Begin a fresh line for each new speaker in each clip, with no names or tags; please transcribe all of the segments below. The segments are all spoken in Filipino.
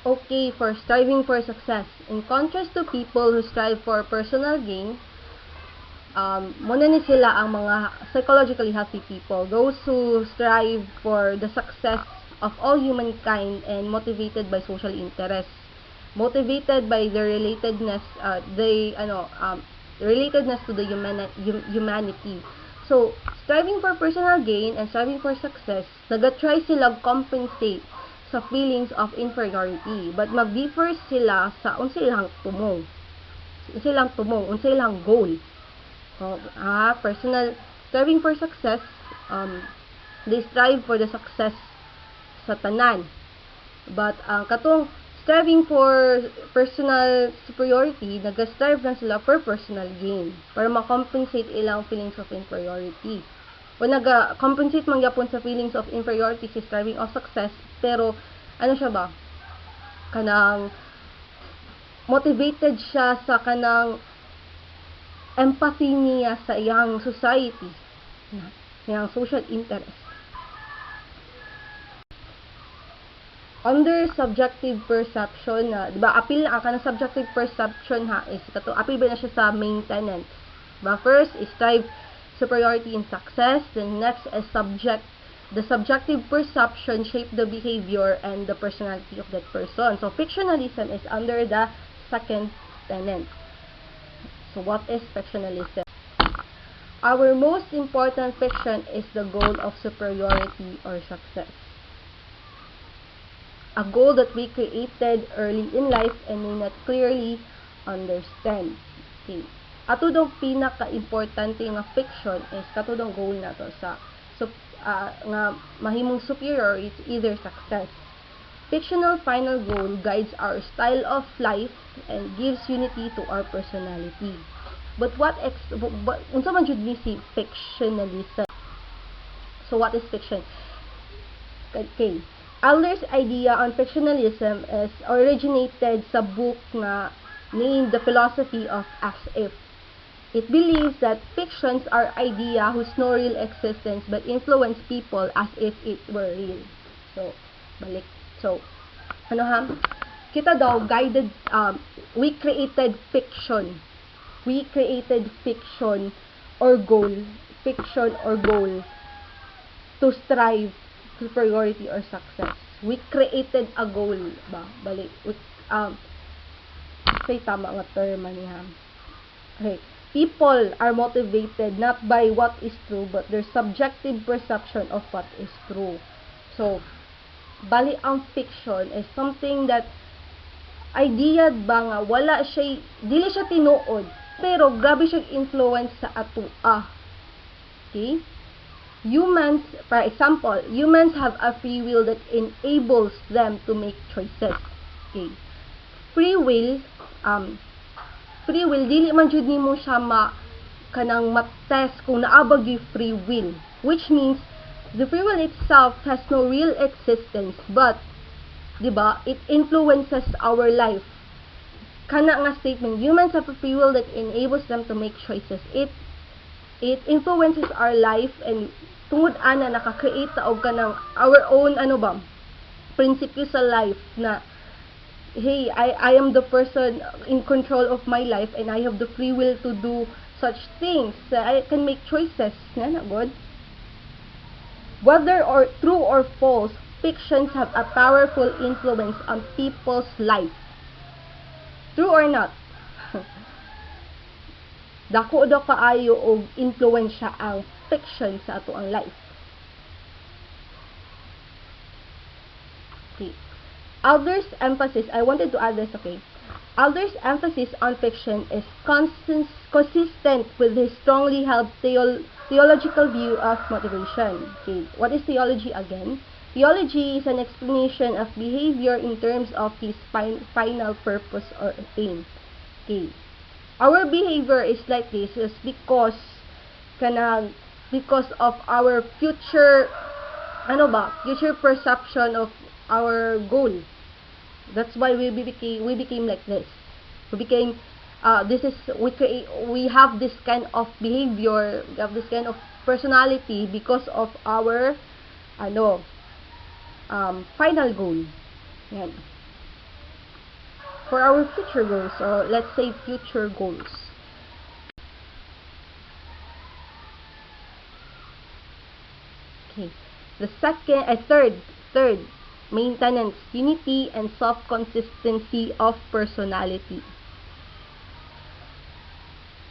okay for striving for success. In contrast to people who strive for personal gain, muna ni sila ang mga psychologically healthy people. Those who strive for the success of all humankind and motivated by social interests. Motivated by the relatedness, relatedness to the humanity. So, striving for personal gain and striving for success, nagatry sila compensate sa feelings of inferiority. But mag-differ sila sa unsay ilang tumong. Unsay ilang goal. So, personal, striving for success, they strive for the success sa tanan. But, katong striving for personal superiority, nag-strive lang sila for personal gain para ma-compensate ilang feelings of inferiority. O nag-compensate man gyapon sa feelings of inferiority si striving of success, pero ano siya ba? Kanang motivated siya sa kanang empathy niya sa iyang society, iyang social interest. Under subjective perception, diba, appeal na ka ng subjective perception is appeal ba na siya sa main tenets. Diba, first is strive superiority in success, then next is the subjective perception shape the behavior and the personality of that person. So fictionalism is under the second tenet. So what is fictionalism? Our most important fiction is the goal of superiority or success. A goal that we created early in life and may not clearly understand. Okay. Ato daw pinaka-importante nga fiction is kato daw goal nato sa nga mahimong superior is either success. Fictional final goal guides our style of life and gives unity to our personality. But unsa man jud ni si fictionalism? So what is fiction? Okay. Adler's idea on fictionalism is originated sa book na named The Philosophy of As If. It believes that fictions are ideas whose no real existence but influence people as if it were real. So, balik. So, kita daw guided, we created fiction. We created fiction or goal to strive superiority or success. We created a goal ba? Balik. Say tama nga term niya. Okay. People are motivated not by what is true but their subjective perception of what is true. So, bali ang fiction is something that idea ba nga wala siya, dili siya tinuod, pero grabe siya influence sa atua. Okay? Humans, for example, humans have a free will that enables them to make choices. Okay. Free will, dili man jud nimo siya kanang ma-test kung naabag yung free will, which means the free will itself has no real existence, but diba, it influences our life. Kana nga statement, humans have a free will that enables them to make choices. It influences our life and tungod ana naka-create ta og kanang our own prinsipyo sa life na hey, I am the person in control of my life and I have the free will to do such things. I can make choices. Na good. Whether or true or false, fictions have a powerful influence on people's life. True or not? Dako daw kaayo og influensya ang fiction sa ato ang life. Okay. Adler's emphasis, I wanted to add this, okay. Adler's emphasis on fiction is consistent with his strongly held theological view of motivation. Okay. What is theology again? Theology is an explanation of behavior in terms of his final purpose or aim. Okay. Our behavior is like this is because of our future future perception of our goal. That's why we became like this. We have this kind of behavior, we have this kind of personality because of our final goal. Yan. for our future goals, or let's say future goals. Okay. The third, maintenance, unity, and self-consistency of personality.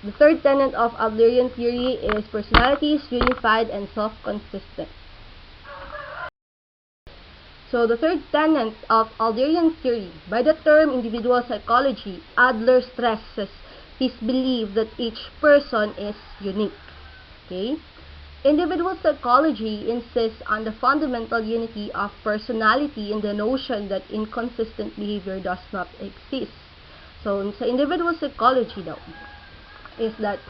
The third tenet of Adlerian theory is personality is unified and self-consistent. So the third tenet of Adlerian theory, by the term individual psychology, Adler stresses his belief that each person is unique. Okay? Individual psychology insists on the fundamental unity of personality and the notion that inconsistent behavior does not exist. So, sa individual psychology daw, is that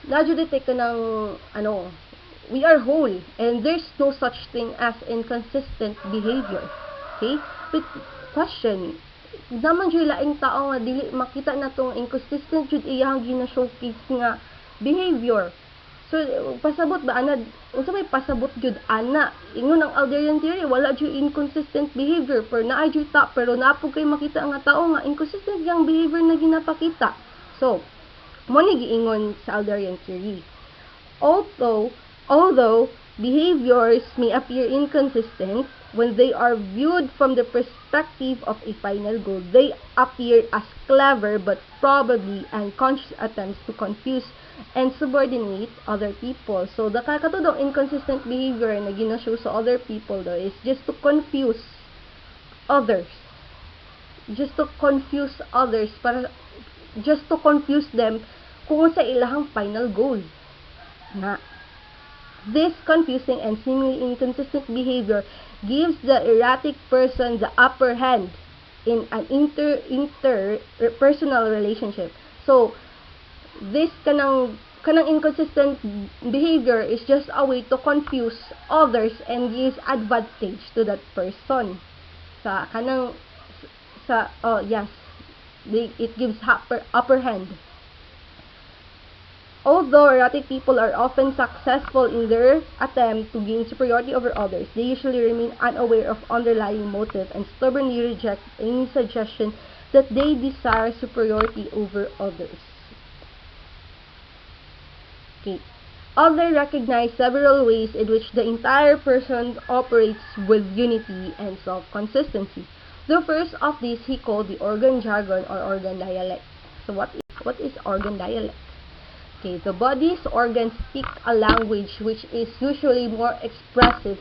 na-judite ka ng, we are whole, and there's no such thing as inconsistent behavior. Okay? But, question, naman dyan laing tao nga, dili makita na tong inconsistent jud iyang gina-showcase nga behavior. So, pasabot ba, ana, unsa may pasabot jud ana? Ingon ang Adlerian theory, wala jud inconsistent behavior, pero naay jud ta, pero napog kay makita nga tao nga inconsistent yang behavior na ginapakita. So, mo ni giingon sa Adlerian theory. Although behaviors may appear inconsistent when they are viewed from the perspective of a final goal, they appear as clever but probably unconscious attempts to confuse and subordinate other people. So, the katudong inconsistent behavior na ginashow sa other people though is just to confuse others. Just to confuse them kung sa ilahang final goal. This confusing and seemingly inconsistent behavior gives the erratic person the upper hand in an interpersonal relationship. So, this kanang inconsistent behavior is just a way to confuse others and gives advantage to that person. It gives upper hand. Although erratic people are often successful in their attempt to gain superiority over others, they usually remain unaware of underlying motive and stubbornly reject any suggestion that they desire superiority over others. Okay. Adler recognized several ways in which the entire person operates with unity and self-consistency. The first of these he called the organ jargon or organ dialect. So what is organ dialect? Okay, the body's organs speak a language which is usually more expressive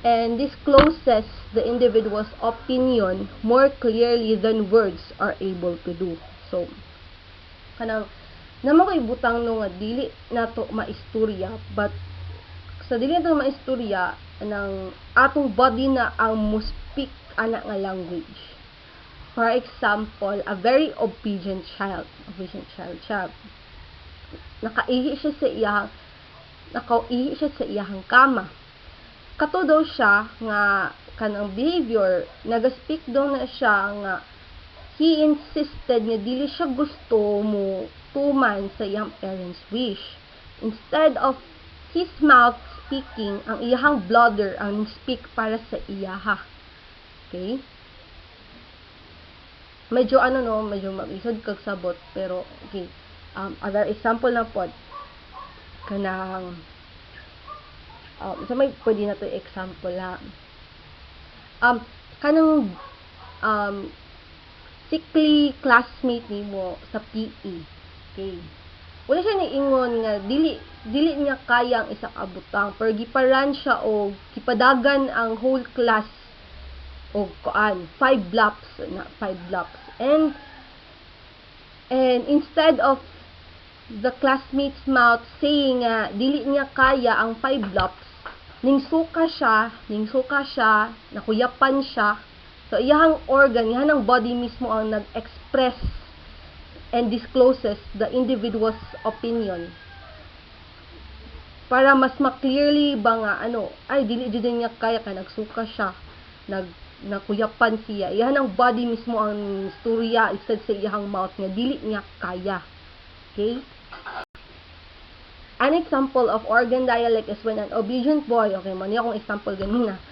and discloses the individual's opinion more clearly than words are able to do. So, kanang namo kay butang no nga dili nato maistorya, but sa dili nato maistorya nang atong body na ang mo speak ana nga language. For example, a very obedient child siya. Nakaihi siya sa iyahang kama. Kato daw siya nga kanang behavior, naga-speak daw na siya nga he insisted nga dili siya gusto mo tuman sa iyang parents' wish. Instead of his mouth speaking, ang iyahang bladder ang speak para sa iyaha. Okay? Medyo mag-isod kag sabot, pero okay. Other example na po kanang sa may pwede na to example ha. Kanang sickly classmate nimo sa PE. Okay. Wala siya niingon nga dili niya kaya ang isa ka butang, pero giparan siya og gipadagan ang whole class og 5 laps. And instead of the classmate's mouth saying dili niya kaya ang 5 laps, ningsuka siya, nakuyapan siya. So, iyahang organ, iyahang body mismo ang nag-express and discloses the individual's opinion. Para mas ma-clearly ba nga, dili din niya kaya, nagsuka siya, nakuyapan siya. Iyahang body mismo ang istorya instead sa iyahang mouth nga dili niya kaya. Okay? An example of organ dialect is when an obedient boy, okay, mani akong example ganina,